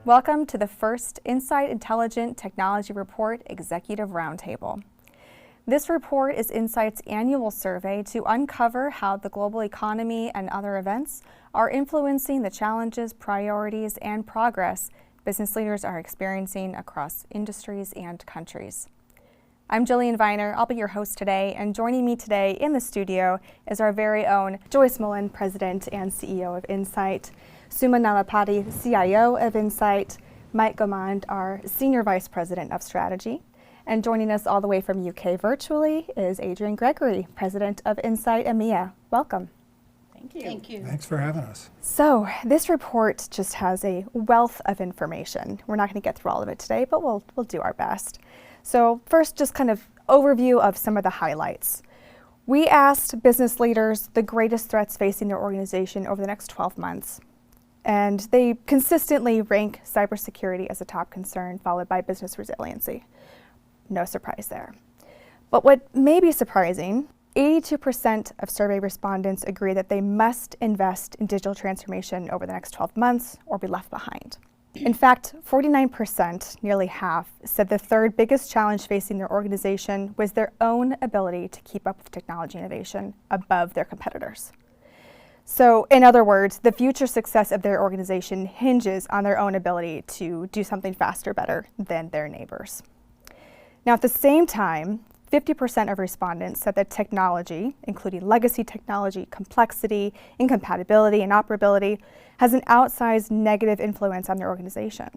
Welcome to the first Insight Intelligent Technology Report Executive Roundtable. This report is Insight's annual survey to uncover how the global economy and other events are influencing the challenges, priorities, and progress business leaders are experiencing across industries and countries. I'm Jillian Viner, I'll be your host today, and joining me today in the studio is our very own Joyce Mullen, President and CEO of Insight, Suma Nalapati, CIO of Insight, Mike Gomand, our Senior Vice President of Strategy, and joining us all the way from UK virtually is Adrian Gregory, President of Insight EMEA. Welcome. Thank you. Thank you. Thanks for having us. So this report just has a wealth of information. We're not going to get through all of it today, but we'll do our best. So first, just kind of overview of some of the highlights. We asked business leaders the greatest threats facing their organization over the next 12 months. And they consistently rank cybersecurity as a top concern, followed by business resiliency. No surprise there. But what may be surprising, 82% of survey respondents agree that they must invest in digital transformation over the next 12 months or be left behind. In fact, 49%, nearly half, said the third biggest challenge facing their organization was their own ability to keep up with technology innovation above their competitors. So, in other words, the future success of their organization hinges on their own ability to do something faster, better than their neighbors. Now, at the same time, 50% of respondents said that technology, including legacy technology, complexity, incompatibility, and operability, has an outsized negative influence on their organization.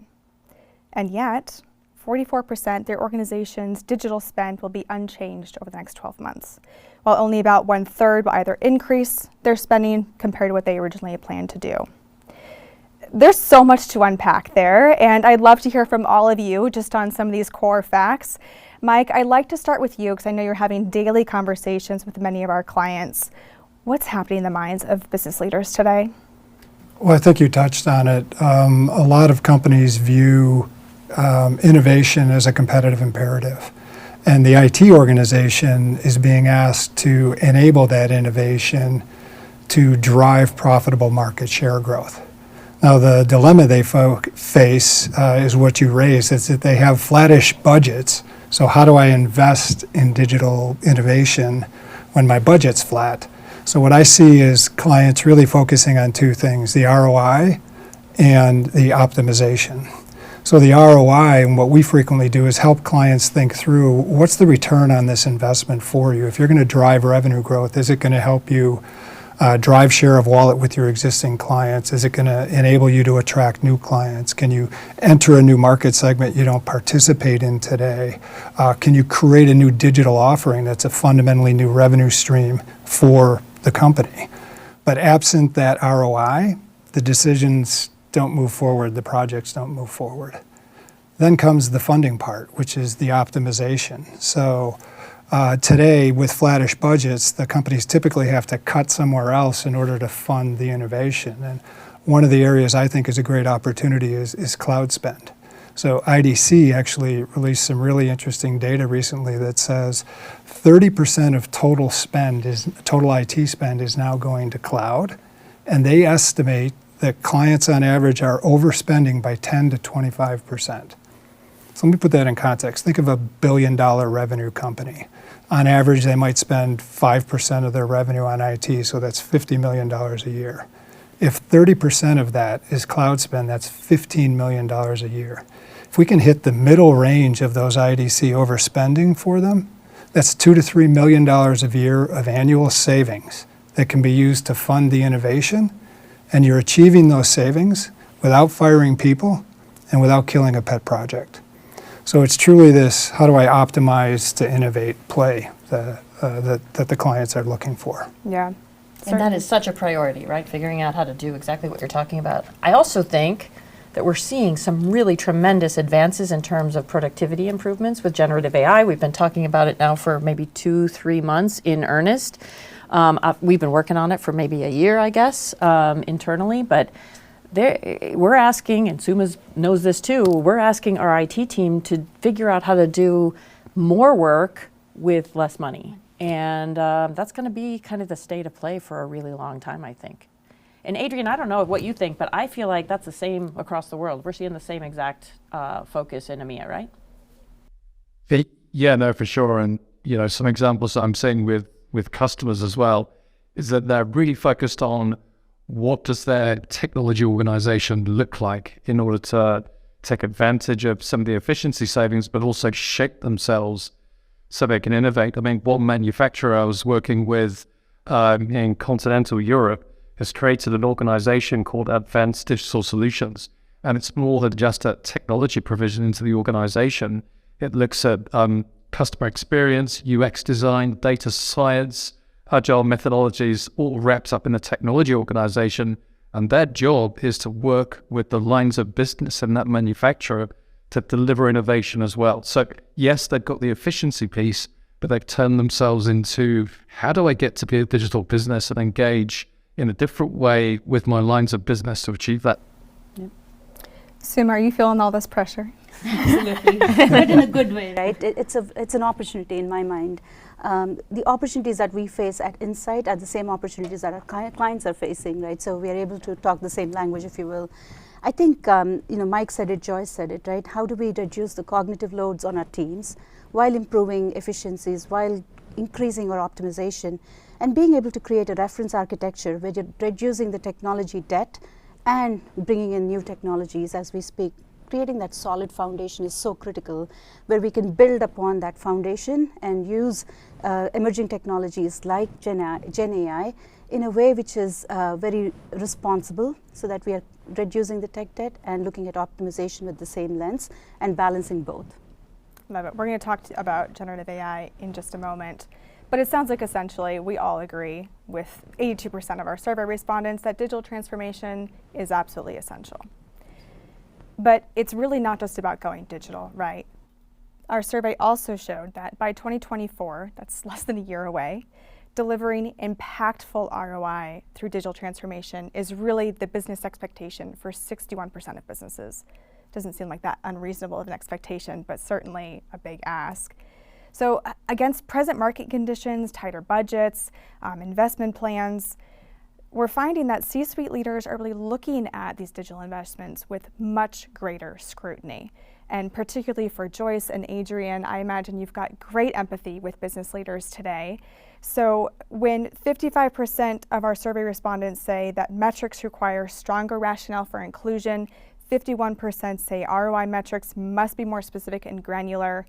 And yet, 44% their organization's digital spend will be unchanged over the next 12 months, while only about 1/3 will either increase their spending compared to what they originally had planned to do. There's so much to unpack there, and I'd love to hear from all of you just on some of these core facts. Mike, I'd like to start with you because I know you're having daily conversations with many of our clients. What's happening in the minds of business leaders today? Well, I think you touched on it. A lot of companies view innovation as a competitive imperative. And the IT organization is being asked to enable that innovation to drive profitable market share growth. Now, the dilemma they face is what you raised, is that they have flattish budgets. So how do I invest in digital innovation when my budget's flat? So what I see is clients really focusing on two things, the ROI and the optimization. So the ROI, and what we frequently do, is help clients think through what's the return on this investment for you. If you're going to drive revenue growth, is it going to help you drive share of wallet with your existing clients? Is it going to enable you to attract new clients? Can you enter a new market segment you don't participate in today? Can you create a new digital offering that's a fundamentally new revenue stream for the company? But absent that ROI, the decisions don't move forward, the projects don't move forward. Then comes the funding part, which is the optimization. So today, with flattish budgets, the companies typically have to cut somewhere else in order to fund the innovation. And one of the areas I think is a great opportunity is cloud spend. So IDC actually released some really interesting data recently that says 30% of total IT spend is now going to cloud, and they estimate that clients on average are overspending by 10 to 25%. So let me put that in context. Think of a $1 billion revenue company. On average, they might spend 5% of their revenue on IT, so that's $50 million a year. If 30% of that is cloud spend, that's $15 million a year. If we can hit the middle range of those IDC overspending for them, that's $2 to $3 million a year of annual savings that can be used to fund the innovation, and you're achieving those savings without firing people and without killing a pet project. So it's truly this, how do I optimize to innovate play that the clients are looking for. Yeah. And that is such a priority, right? Figuring out how to do exactly what you're talking about. I also think that we're seeing some really tremendous advances in terms of productivity improvements with generative AI. We've been talking about it now for maybe 2-3 months in earnest. We've been working on it for maybe a year, I guess, internally, but we're asking, and Suma knows this too, we're asking our IT team to figure out how to do more work with less money. And that's going to be kind of the state of play for a really long time, I think. And Adrian, I don't know what you think, but I feel like that's the same across the world. We're seeing the same exact focus in EMEA, right? Yeah, no, for sure. And, some examples that I'm seeing with customers as well is that they're really focused on what does their technology organization look like in order to take advantage of some of the efficiency savings, but also shape themselves so they can innovate. I mean, one manufacturer I was working with in continental Europe has created an organization called Advanced Digital Solutions. And it's more than just a technology provision into the organization. It looks at customer experience, UX design, data science, agile methodologies, all wrapped up in a technology organization. And their job is to work with the lines of business in that manufacturer to deliver innovation as well. So yes, they've got the efficiency piece, but they've turned themselves into, how do I get to be a digital business and engage in a different way with my lines of business to achieve that? Suma, are you feeling all this pressure? Absolutely, but in a good way, right? It's an opportunity in my mind. The opportunities that we face at Insight are the same opportunities that our clients are facing, right? So we are able to talk the same language, if you will. I think, Mike said it, Joyce said it, right? How do we reduce the cognitive loads on our teams while improving efficiencies, while increasing our optimization, and being able to create a reference architecture where you're reducing the technology debt and bringing in new technologies as we speak. Creating that solid foundation is so critical, where we can build upon that foundation and use emerging technologies like Gen AI in a way which is very responsible, so that we are reducing the tech debt and looking at optimization with the same lens and balancing both. Love it. We're going to talk about generative AI in just a moment. But it sounds like essentially we all agree with 82% of our survey respondents that digital transformation is absolutely essential. But it's really not just about going digital, right? Our survey also showed that by 2024, that's less than a year away, delivering impactful ROI through digital transformation is really the business expectation for 61% of businesses. Doesn't seem like that unreasonable of an expectation, but certainly a big ask. So against present market conditions, tighter budgets, investment plans, we're finding that C-suite leaders are really looking at these digital investments with much greater scrutiny. And particularly for Joyce and Adrian, I imagine you've got great empathy with business leaders today. So when 55% of our survey respondents say that metrics require stronger rationale for inclusion, 51% say ROI metrics must be more specific and granular,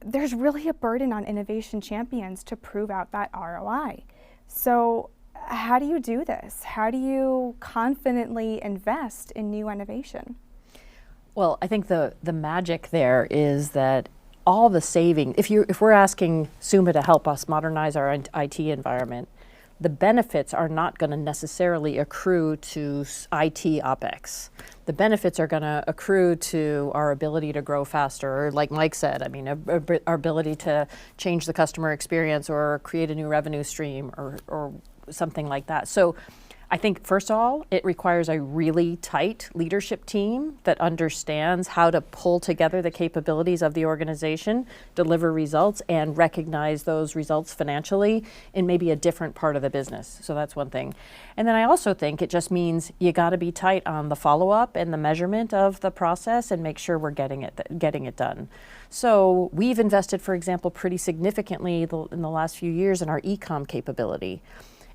there's really a burden on innovation champions to prove out that ROI. So how do you do this? How do you confidently invest in new innovation? Well, I think the magic there is that all the saving, if we're asking Suma to help us modernize our IT environment, the benefits are not going to necessarily accrue to IT OpEx. The benefits are going to accrue to our ability to grow faster, or like Mike said, I mean, our ability to change the customer experience or create a new revenue stream or something like that. So I think, first of all, it requires a really tight leadership team that understands how to pull together the capabilities of the organization, deliver results, and recognize those results financially in maybe a different part of the business. So that's one thing. And then I also think it just means you got to be tight on the follow-up and the measurement of the process and make sure we're getting it done. So we've invested, for example, pretty significantly in the last few years in our e-com capability.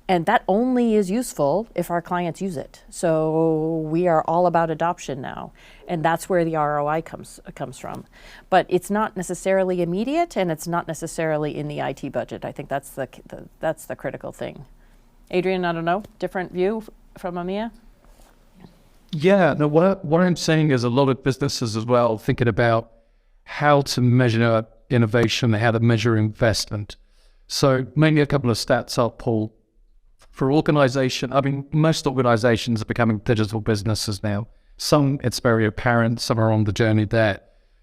And that only is useful if our clients use it. So we are all about adoption now. And that's where the ROI comes from. But it's not necessarily immediate, and it's not necessarily in the IT budget. I think that's the critical thing. Adrian, I don't know, different view from EMEA? Yeah, no, what I'm saying is a lot of businesses as well thinking about how to measure innovation, how to measure investment. So maybe a couple of stats I'll pull. For organization, I mean, most organizations are becoming digital businesses now. Some, it's very apparent, some are on the journey there.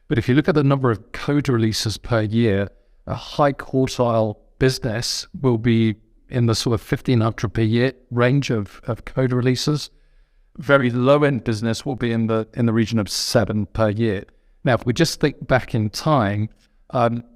But if you look at the number of code releases per year, a high quartile business will be in the sort of 1,500 per year range of code releases. Very low-end business will be in the region of 7 per year. Now, if we just think back in time,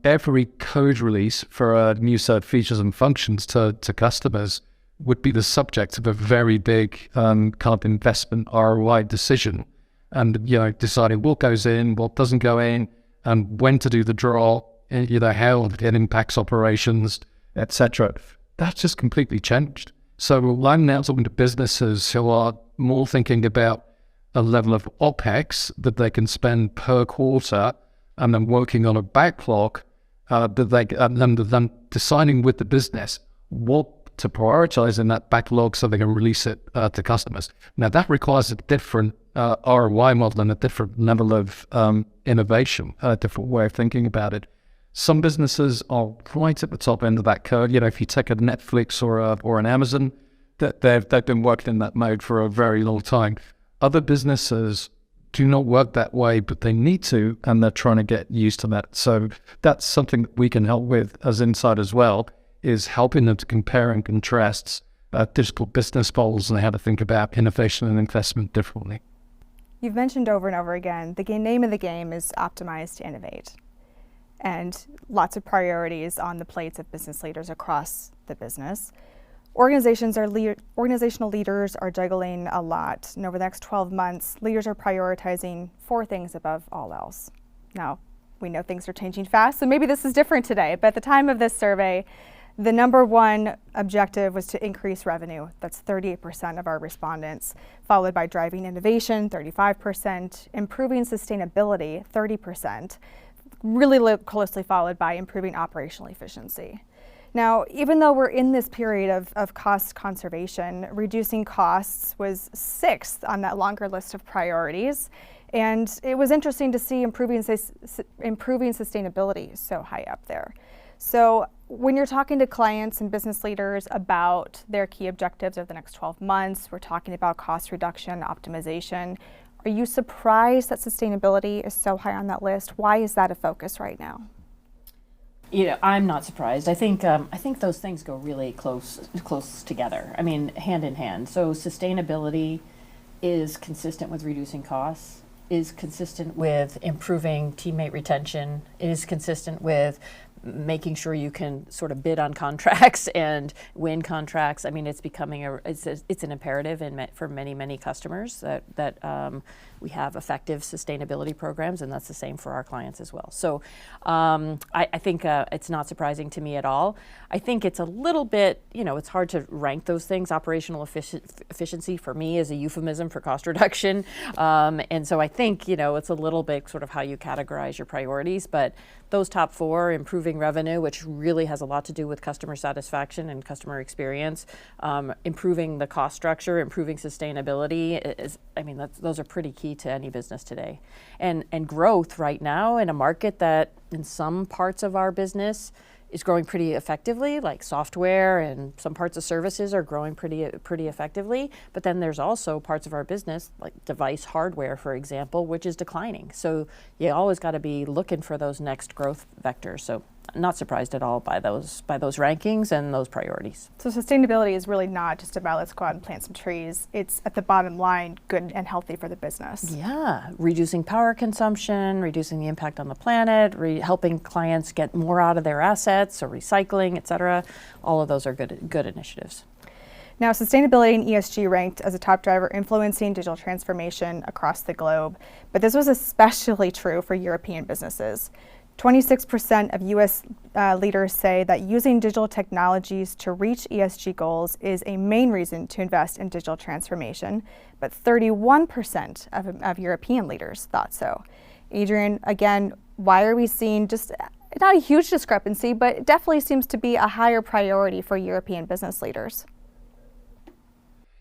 every code release for new set of features and functions to customers would be the subject of a very big kind of investment ROI decision, and deciding what goes in, what doesn't go in, and when to do the draw, how it impacts operations, etc. That's just completely changed. So I'm now talking to businesses who are more thinking about a level of OPEX that they can spend per quarter, and then working on a backlog and then deciding with the business what to prioritize in that backlog so they can release it to customers. Now that requires a different ROI model and a different level of innovation, a different way of thinking about it. Some businesses are right at the top end of that curve. If you take a Netflix or an Amazon, that they've been working in that mode for a very long time. Other businesses do not work that way, but they need to, and they're trying to get used to that. So that's something that we can help with as Insight as well, is helping them to compare and contrast digital business models and how to think about innovation and investment differently. You've mentioned over and over again, the name of the game is optimize to innovate. And lots of priorities on the plates of business leaders across the business. Organizational leaders are juggling a lot. And over the next 12 months, leaders are prioritizing 4 things above all else. Now, we know things are changing fast, so maybe this is different today, but at the time of this survey, the number 1 objective was to increase revenue. That's 38% of our respondents, followed by driving innovation, 35%, improving sustainability, 30%, really closely followed by improving operational efficiency. Now, even though we're in this period of cost conservation, reducing costs was 6th on that longer list of priorities. And it was interesting to see improving sustainability so high up there. So when you're talking to clients and business leaders about their key objectives over the next 12 months, we're talking about cost reduction, optimization. Are you surprised that sustainability is so high on that list? Why is that a focus right now? I'm not surprised. I think those things go really close together. I mean, hand in hand. So sustainability is consistent with reducing costs, is consistent with improving teammate retention, is consistent with making sure you can sort of bid on contracts and win contracts. I mean, it's becoming it's an imperative for many customers that we have effective sustainability programs, and that's the same for our clients as well. So I think it's not surprising to me at all. I think it's a little bit, it's hard to rank those things. Operational efficiency for me is a euphemism for cost reduction. And so I think, it's a little bit sort of how you categorize your priorities, but those top 4, improving revenue, which really has a lot to do with customer satisfaction and customer experience, improving the cost structure, improving sustainability those are pretty key to any business today. And growth right now in a market that in some parts of our business is growing pretty effectively, like software, and some parts of services are growing pretty effectively. But then there's also parts of our business, like device hardware, for example, which is declining. So you always got to be looking for those next growth vectors. So not surprised at all by those rankings and those priorities. So sustainability is really not just about let's go out and plant some trees. It's at the bottom line good and healthy for the business. Yeah, reducing power consumption, reducing the impact on the planet, helping clients get more out of their assets, or recycling, et cetera. All of those are good initiatives. Now, sustainability and ESG ranked as a top driver influencing digital transformation across the globe, but this was especially true for European businesses. 26% of U.S. Leaders say that using digital technologies to reach ESG goals is a main reason to invest in digital transformation, but 31% of European leaders thought so. Adrian, again, why are we seeing just not a huge discrepancy, but it definitely seems to be a higher priority for European business leaders?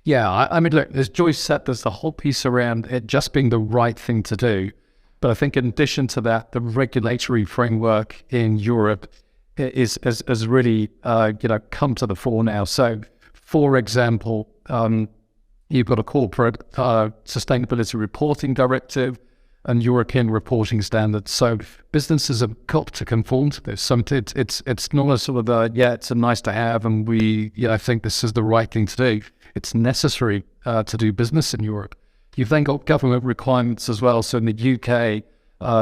Yeah, I mean, look, as Joyce said, there's the whole piece around it just being the right thing to do. But I think in addition to that, the regulatory framework in Europe has really come to the fore now. So, for example, you've got a corporate sustainability reporting directive and European reporting standards. So businesses have got to conform to this. So it's not a sort of it's a nice to have, and we think this is the right thing to do. It's necessary to do business in Europe. You've then got government requirements as well. So in the UK,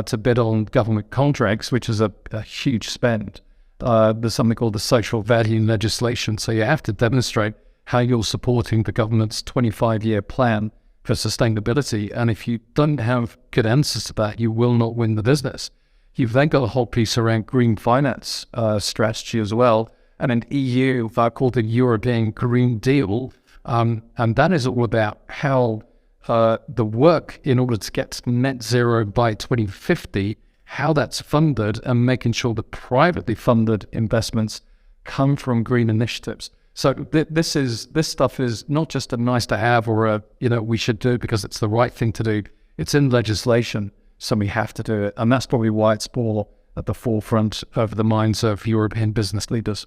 to bid on government contracts, which is a huge spend, there's something called the social value legislation. So you have to demonstrate how you're supporting the government's 25-year plan for sustainability. And if you don't have good answers to that, you will not win the business. You've then got a whole piece around green finance strategy as well, and an EU, called the European Green Deal. And that is all about how the work in order to get to net zero by 2050, how that's funded, and making sure that privately funded investments come from green initiatives. So this stuff is not just a nice to have or we should do it because it's the right thing to do. It's in legislation, so we have to do it. And that's probably why it's more at the forefront of the minds of European business leaders.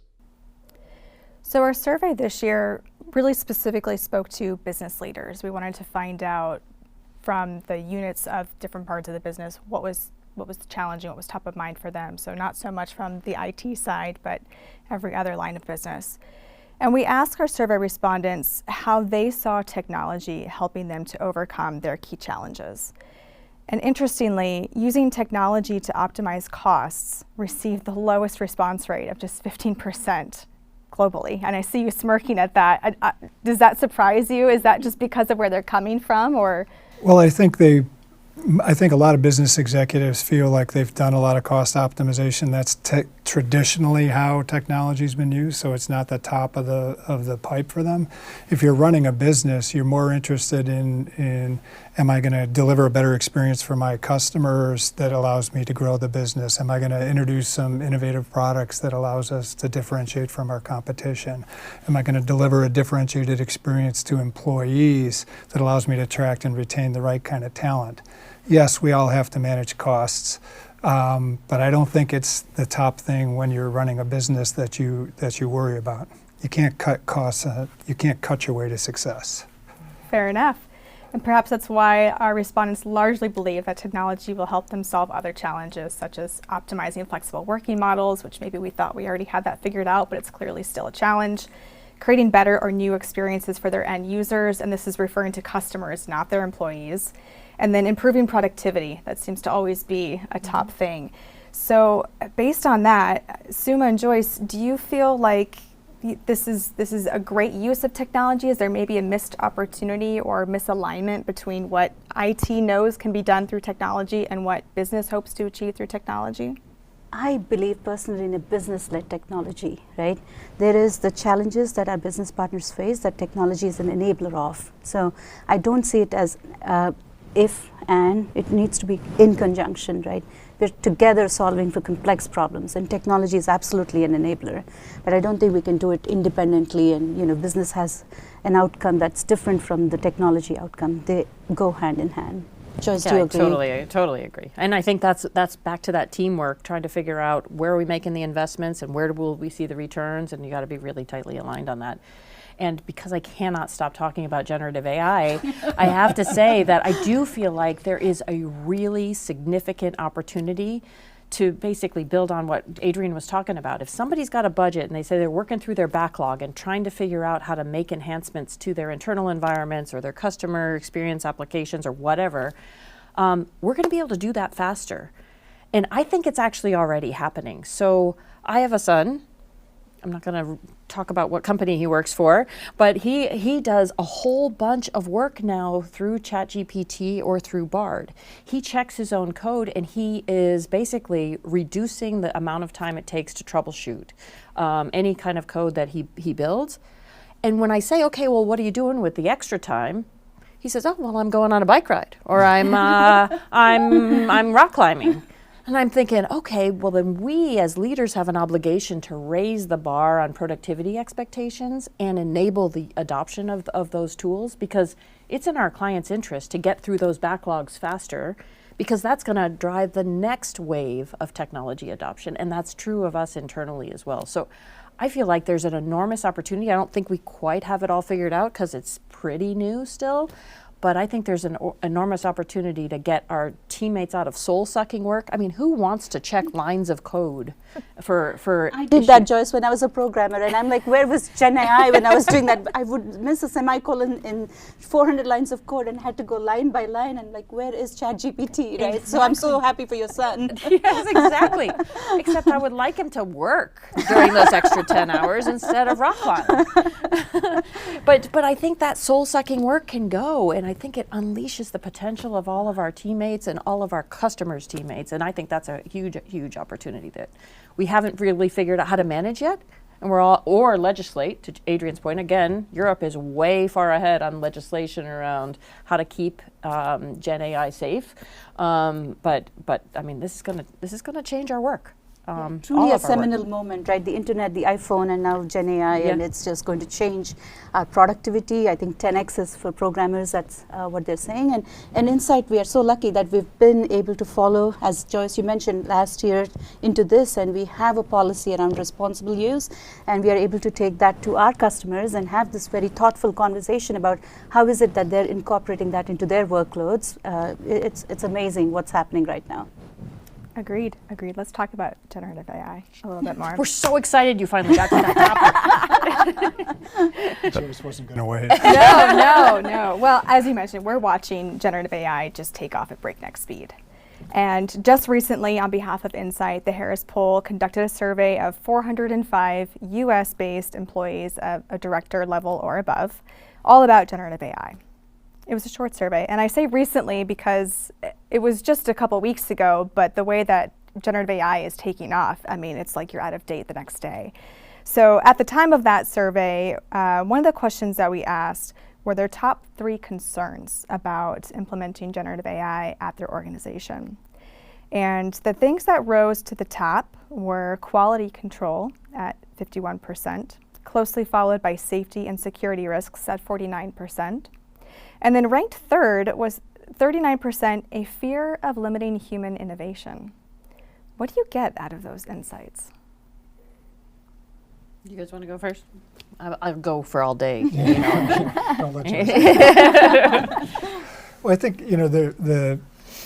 So our survey this year really specifically spoke to business leaders. We wanted to find out from the units of different parts of the business what was challenging, what was top of mind for them. So not so much from the IT side, but every other line of business. And we asked our survey respondents how they saw technology helping them to overcome their key challenges. And interestingly, using technology to optimize costs received the lowest response rate of just 15% globally. And I see you smirking at that. Does that surprise you? Is that just because of where they're coming from, or? Well, I think a lot of business executives feel like they've done a lot of cost optimization. That's traditionally how technology's been used, so it's not the top of the pipe for them. If you're running a business, you're more interested in am I going to deliver a better experience for my customers that allows me to grow the business? Am I going to introduce some innovative products that allows us to differentiate from our competition? Am I going to deliver a differentiated experience to employees that allows me to attract and retain the right kind of talent? Yes, we all have to manage costs, but I don't think it's the top thing when you're running a business that you worry about. You can't cut costs. You can't cut your way to success. Fair enough. And perhaps that's why our respondents largely believe that technology will help them solve other challenges, such as optimizing flexible working models, which maybe we thought we already had that figured out, but it's clearly still a challenge. Creating better or new experiences for their end users, and this is referring to customers, not their employees. And then improving productivity, that seems to always be a top thing. So based on that, Suma and Joyce, do you feel like this is a great use of technology? Is there maybe a missed opportunity or misalignment between what IT knows can be done through technology and what business hopes to achieve through technology? I believe personally in a business-led technology, right? There is the challenges that our business partners face that technology is an enabler of. So I don't see it as if and, it needs to be in conjunction, right? We're together solving for complex problems, and technology is absolutely an enabler. But I don't think we can do it independently, and business has an outcome that's different from the technology outcome. They go hand in hand. Joyce, do you agree? I totally agree. And I think that's back to that teamwork, trying to figure out where are we making the investments and where will we see the returns, and you got to be really tightly aligned on that. And because I cannot stop talking about generative AI, I have to say that I do feel like there is a really significant opportunity to basically build on what Adrienne was talking about. If somebody's got a budget and they say they're working through their backlog and trying to figure out how to make enhancements to their internal environments or their customer experience applications or whatever, we're going to be able to do that faster. And I think it's actually already happening. So I have a son. I'm not going to talk about what company he works for, but he does a whole bunch of work now through ChatGPT or through Bard. He checks his own code, and he is basically reducing the amount of time it takes to troubleshoot any kind of code that he builds. And when I say, okay, well, what are you doing with the extra time? He says, oh, well, I'm going on a bike ride, or I'm rock climbing. And I'm thinking, okay, well then we as leaders have an obligation to raise the bar on productivity expectations and enable the adoption of those tools, because it's in our clients' interest to get through those backlogs faster, because that's going to drive the next wave of technology adoption. And that's true of us internally as well. So I feel like there's an enormous opportunity. I don't think we quite have it all figured out because it's pretty new still. but I think there's an enormous opportunity to get our teammates out of soul-sucking work. I mean, who wants to check lines of code for I did that, Joyce, when I was a programmer, and I'm like, where was Gen AI when I was doing that? I would miss a semicolon in 400 lines of code and had to go line by line, and like, where is ChatGPT, right? So I'm so happy for your son. Yes, exactly. Except I would like him to work during those extra 10 hours instead of rock climbing. But I think that soul-sucking work can go, and I think it unleashes the potential of all of our teammates and all of our customers' teammates, and I think that's a huge, huge opportunity that we haven't really figured out how to manage yet, and we're all, or legislate, to Adrian's point. Again, Europe is way far ahead on legislation around how to keep Gen AI safe, but I mean, this is gonna change our work. Truly a seminal moment, right? The internet, the iPhone, and now Gen AI, and it's just going to change our productivity. I think 10x is for programmers, that's what they're saying. And Insight, we are so lucky that we've been able to follow, as Joyce, you mentioned last year, into this, and we have a policy around responsible use, and we are able to take that to our customers and have this very thoughtful conversation about how is it that they're incorporating that into their workloads. It's amazing what's happening right now. Agreed. Let's talk about generative AI a little bit more. We're so excited you finally got to that topic. Joyce wasn't going to wait. No. Well, as you mentioned, we're watching generative AI just take off at breakneck speed. And just recently, on behalf of Insight, the Harris Poll conducted a survey of 405 US-based employees of a director level or above, all about generative AI. It was a short survey, and I say recently because it was just a couple weeks ago, but the way that generative AI is taking off, I mean, it's like you're out of date the next day. So at the time of that survey, one of the questions that we asked were their top 3 concerns about implementing generative AI at their organization. And the things that rose to the top were quality control at 51%, closely followed by safety and security risks at 49%. And then ranked third was 39% a fear of limiting human innovation. What do you get out of those insights? You guys want to go first? I'll go for all day. Don't let you. Well, I think,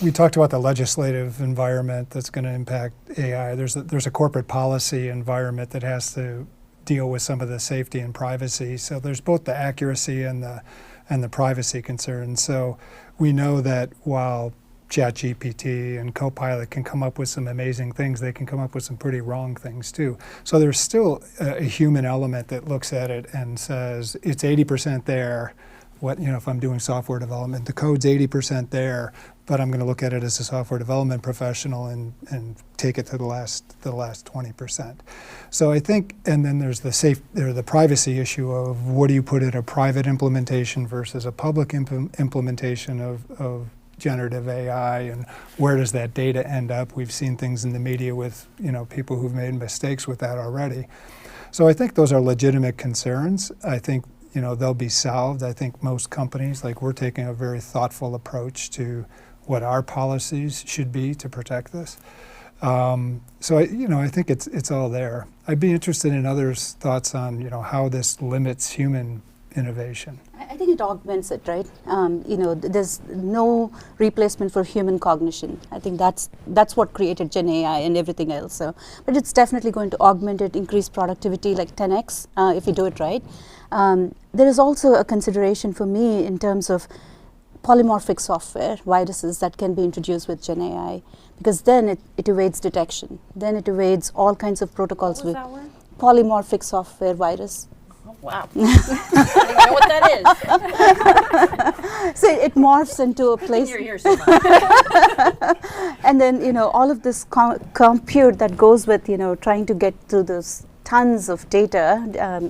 we talked about the legislative environment that's going to impact AI. There's a corporate policy environment that has to deal with some of the safety and privacy. So there's both the accuracy and the privacy concerns. So we know that while ChatGPT and Copilot can come up with some amazing things, they can come up with some pretty wrong things too. So there's still a human element that looks at it and says, it's 80% there. If I'm doing software development, the code's 80% there, but I'm going to look at it as a software development professional and take it to the last 20%. So I think, and then there's the privacy issue of what do you put in a private implementation versus a public implementation of generative AI, and where does that data end up? We've seen things in the media with people who've made mistakes with that already. So I think those are legitimate concerns. I think they'll be solved. I think most companies, like we're taking a very thoughtful approach to what our policies should be to protect this. So I think it's all there. I'd be interested in others' thoughts on how this limits human innovation. I think it augments it, right? There's no replacement for human cognition. I think that's what created Gen AI and everything else. So, but it's definitely going to augment it, increase productivity like 10x if you do it right. There is also a consideration for me in terms of polymorphic software, viruses that can be introduced with Gen AI, because then it evades detection. Then it evades all kinds of protocols with polymorphic software virus. Oh, wow. I don't know what that is. So it morphs into a place. You're here so much. And then, all of this compute that goes with, trying to get through those tons of data,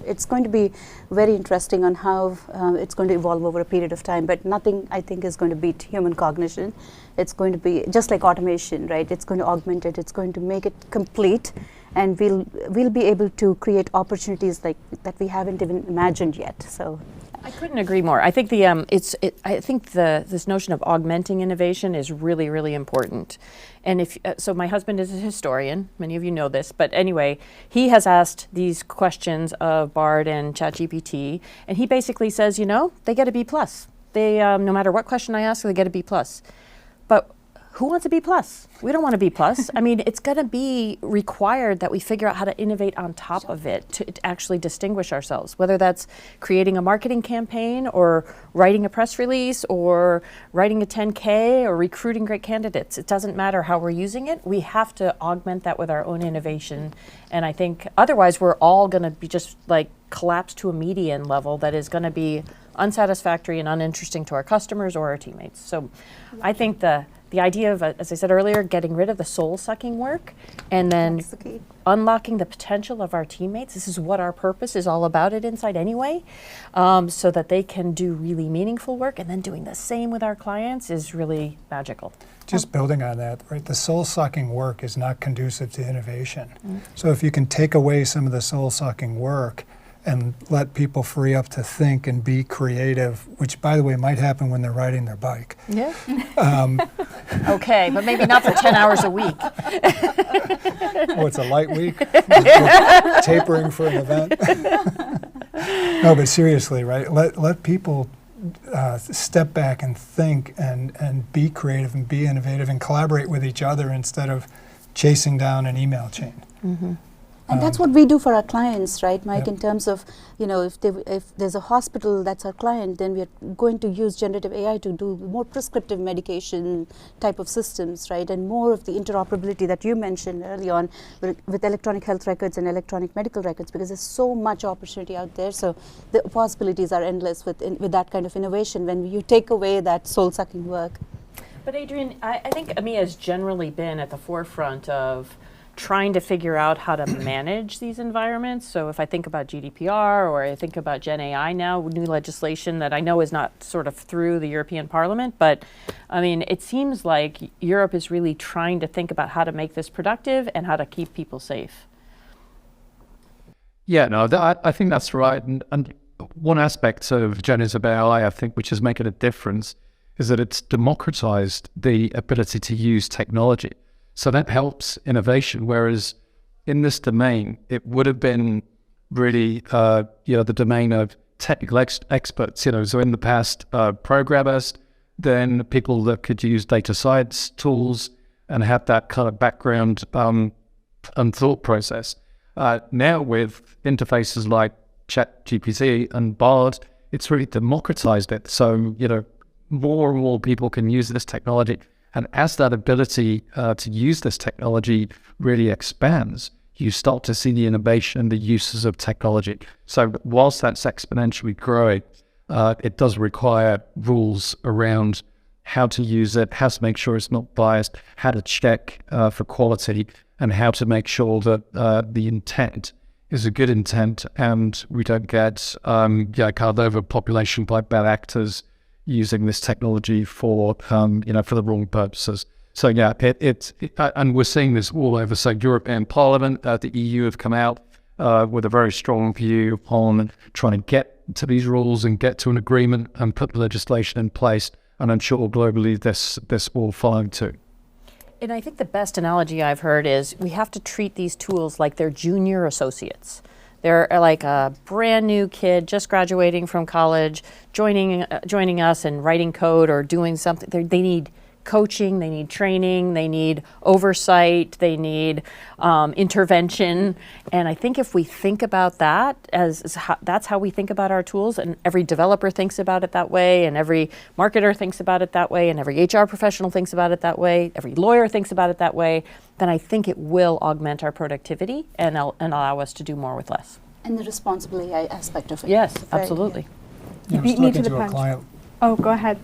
it's going to be very interesting on how it's going to evolve over a period of time, but nothing I think is going to beat human cognition. It's going to be just like automation, right? It's going to augment it, it's going to make it complete, and we'll be able to create opportunities like that we haven't even imagined yet. So I couldn't agree more. I think this notion of augmenting innovation is really, really important. And so my husband is a historian. Many of you know this, but anyway, he has asked these questions of Bard and ChatGPT, and he basically says, they get a B+. They, no matter what question I ask, they get a B+. But who wants a B+? We don't want a B+. I mean, it's going to be required that we figure out how to innovate on top of it to actually distinguish ourselves, whether that's creating a marketing campaign or writing a press release or writing a 10K or recruiting great candidates. It doesn't matter how we're using it. We have to augment that with our own innovation. And I think otherwise we're all going to be just like collapse to a median level that is going to be unsatisfactory and uninteresting to our customers or our teammates. So I think the idea of, as I said earlier, getting rid of the soul-sucking work and then unlocking the potential of our teammates. This is what our purpose is all about at Insight anyway, so that they can do really meaningful work, and then doing the same with our clients is really magical. Just building on that, right? The soul-sucking work is not conducive to innovation. So if you can take away some of the soul-sucking work and let people free up to think and be creative, which, by the way, might happen when they're riding their bike. Yeah. Okay, but maybe not for 10 hours a week. Oh, it's a light week? Tapering for an event? No, but seriously, right? Let people step back and think and be creative and be innovative and collaborate with each other instead of chasing down an email chain. And that's what we do for our clients, right, Mike? Yep. In terms of, if there's a hospital that's our client, then we are going to use generative AI to do more prescriptive medication type of systems, right? And more of the interoperability that you mentioned early on with electronic health records and electronic medical records, because there's so much opportunity out there. So the possibilities are endless with that kind of innovation when you take away that soul-sucking work. But Adrienne, I think EMEA has generally been at the forefront of trying to figure out how to manage these environments. So if I think about GDPR or I think about Gen AI now, new legislation that I know is not sort of through the European Parliament, but I mean, it seems like Europe is really trying to think about how to make this productive and how to keep people safe. Yeah, no, I think that's right. And one aspect of generative AI, I think, which is making a difference, is that it's democratized the ability to use technology. So that helps innovation, whereas in this domain, it would have been really, the domain of technical experts, So in the past, programmers, then people that could use data science tools and have that kind of background and thought process. Now with interfaces like ChatGPT and Bard, it's really democratized it. So, more and more people can use this technology. And as that ability to use this technology really expands, you start to see the innovation and the uses of technology. So whilst that's exponentially growing, it does require rules around how to use it, how to make sure it's not biased, how to check for quality, and how to make sure that the intent is a good intent and we don't get kind of overpopulation by bad actors using this technology for the wrong purposes. So yeah, and we're seeing this all over. So European Parliament, the EU have come out with a very strong view on trying to get to these rules and get to an agreement and put the legislation in place. And I'm sure globally this will follow too. And I think the best analogy I've heard is we have to treat these tools like they're junior associates. They're like a brand new kid just graduating from college, joining us and writing code or doing something. They need coaching, they need training, they need oversight, they need intervention. And I think if we think about that that's how we think about our tools, and every developer thinks about it that way, and every marketer thinks about it that way, and every HR professional thinks about it that way, every lawyer thinks about it that way, then I think it will augment our productivity and allow us to do more with less. And the responsible AI aspect of it. Yes, absolutely. You beat me to the punch. Oh, go ahead.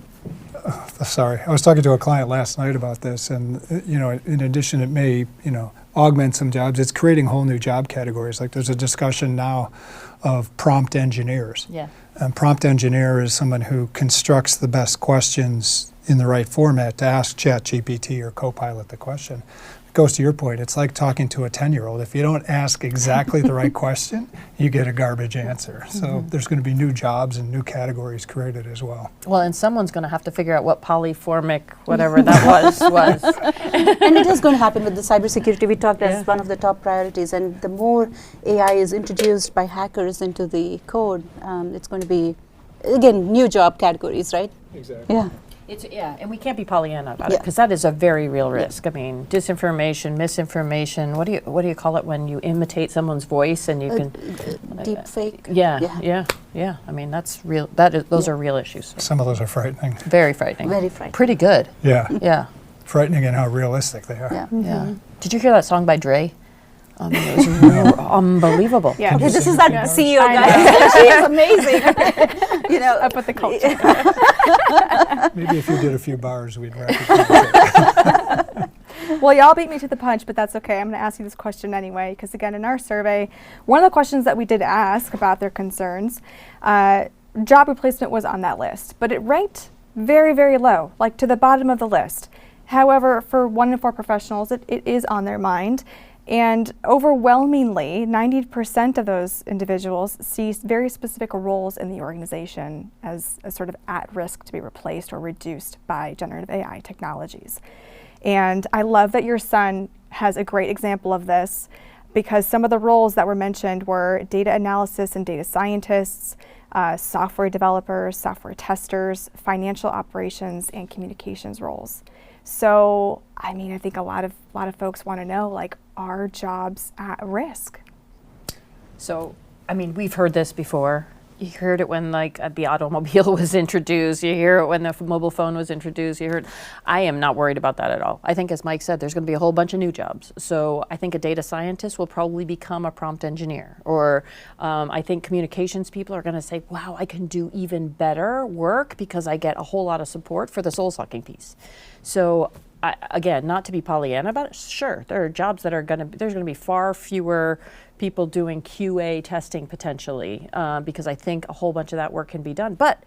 Sorry, I was talking to a client last night about this, and in addition, it may augment some jobs. It's creating whole new job categories. Like there's a discussion now of prompt engineers. Yeah. And prompt engineer is someone who constructs the best questions in the right format to ask ChatGPT or Copilot the question. It goes to your point. It's like talking to a 10-year-old. If you don't ask exactly the right question, you get a garbage answer. So there's going to be new jobs and new categories created as well. Well, and someone's going to have to figure out what polyformic, whatever that was. And it is going to happen with the cybersecurity. We talked as one of the top priorities. And the more AI is introduced by hackers into the code, it's going to be again, new job categories, right? Exactly. Yeah. And we can't be Pollyanna about it Yeah. because that is a very real risk. I mean, disinformation, misinformation. What do you call it when you imitate someone's voice and you can? Deep fake. Yeah. I mean, that's real. Those are real issues. Some of those are frightening. Very frightening. Very frightening. Pretty good. Yeah. Yeah. Frightening in how realistic they are. Yeah. Yeah. Did you hear that song by Dre? I mean, it was real, unbelievable. Yeah. Okay, this is that CEO I guy. She is amazing. You know, Up with the culture. Maybe if you did a few bars, we'd wrap it. Well, y'all beat me to the punch, but that's okay. I'm going to ask you this question anyway, because again, in our survey, one of the questions that we did ask about their concerns, job replacement was on that list, but it ranked very, very low, like to the bottom of the list. However, for 1 in 4 professionals, it is on their mind. And overwhelmingly, 90% of those individuals see very specific roles in the organization as sort of at risk to be replaced or reduced by generative AI technologies. And I love that your son has a great example of this, because some of the roles that were mentioned were data analysis and data scientists, software developers, software testers, financial operations, and communications roles. So, I mean, I think a lot of folks want to know, like, are jobs at risk? So, I mean, we've heard this before. You heard it when, like, the automobile was introduced. You hear it when the mobile phone was introduced. You heard. I am not worried about that at all. I think, as Mike said, there's going to be a whole bunch of new jobs. So I think a data scientist will probably become a prompt engineer. Or I think communications people are going to say, wow, I can do even better work because I get a whole lot of support for the soul-sucking piece. So again, not to be Pollyanna about it, sure, there are jobs that are there's going to be far fewer people doing QA testing potentially, because I think a whole bunch of that work can be done. But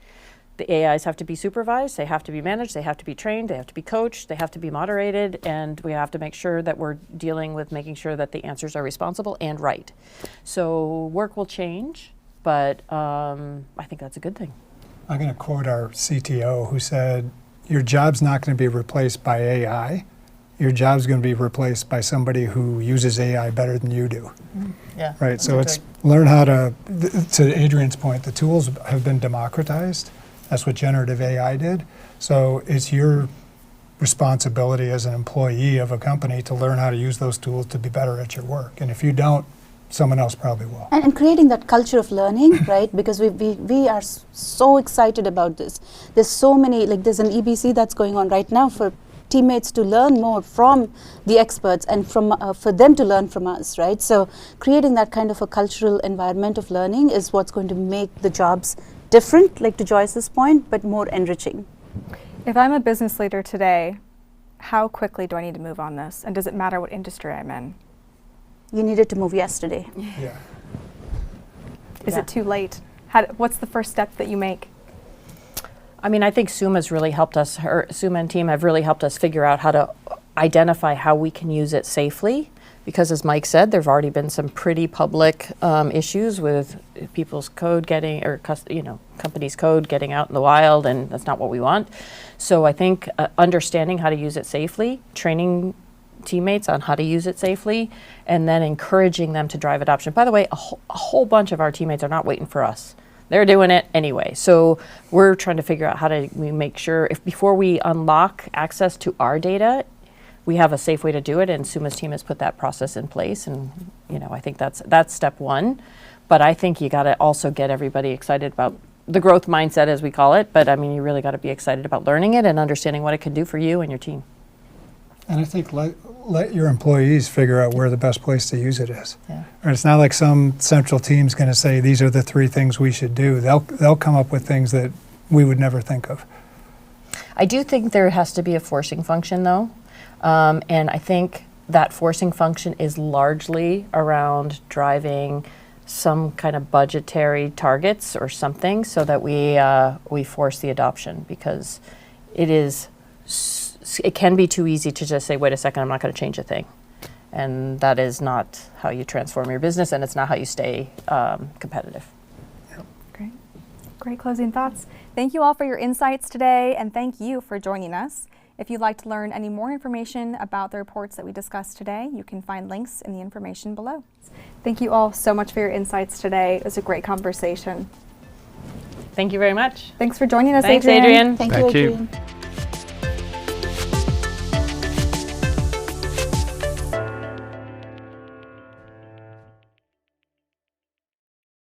the AIs have to be supervised, they have to be managed, they have to be trained, they have to be coached, they have to be moderated, and we have to make sure that we're dealing with making sure that the answers are responsible and right. So work will change, but I think that's a good thing. I'm going to quote our CTO who said, your job's not going to be replaced by AI. Your job's going to be replaced by somebody who uses AI better than you do. Yeah. Right, so it's learn how to Adrian's point, the tools have been democratized. That's what generative AI did. So it's your responsibility as an employee of a company to learn how to use those tools to be better at your work. And if you don't, someone else probably will. And creating that culture of learning, right? Because we are so excited about this. There's so many, like there's an EBC that's going on right now for teammates to learn more from the experts and from for them to learn from us, right? So creating that kind of a cultural environment of learning is what's going to make the jobs different, like to Joyce's point, but more enriching. If I'm a business leader today, how quickly do I need to move on this? And does it matter what industry I'm in? You needed to move yesterday. Yeah. Is Yeah. it too late? What's the first step that you make? I mean, I think Suma's really helped us, Suma and team have really helped us figure out how to identify how we can use it safely. Because as Mike said, there've already been some pretty public issues with people's code getting, or companies' code getting out in the wild, and that's not what we want. So I think understanding how to use it safely, training teammates on how to use it safely, and then encouraging them to drive adoption. By the way, a whole bunch of our teammates are not waiting for us. They're doing it anyway. So we're trying to figure out how to make sure, before we unlock access to our data, we have a safe way to do it, and Suma's team has put that process in place, and I think that's step one. But I think you got to also get everybody excited about the growth mindset, as we call it. But I mean, you really got to be excited about learning it and understanding what it can do for you and your team. And I think let your employees figure out where the best place to use it is. Yeah. And it's not like some central team's going to say these are the 3 things we should do. They'll come up with things that we would never think of. I do think there has to be a forcing function, though. And I think that forcing function is largely around driving some kind of budgetary targets or something, so that we force the adoption, because it can be too easy to just say, wait a second, I'm not going to change a thing. And that is not how you transform your business, and it's not how you stay competitive. Great. Great closing thoughts. Thank you all for your insights today, and thank you for joining us. If you'd like to learn any more information about the reports that we discussed today, you can find links in the information below. Thank you all so much for your insights today. It was a great conversation. Thank you very much. Thanks for joining us, Thanks, Adrian. Adrian. Thank you, Thank you. Adrian.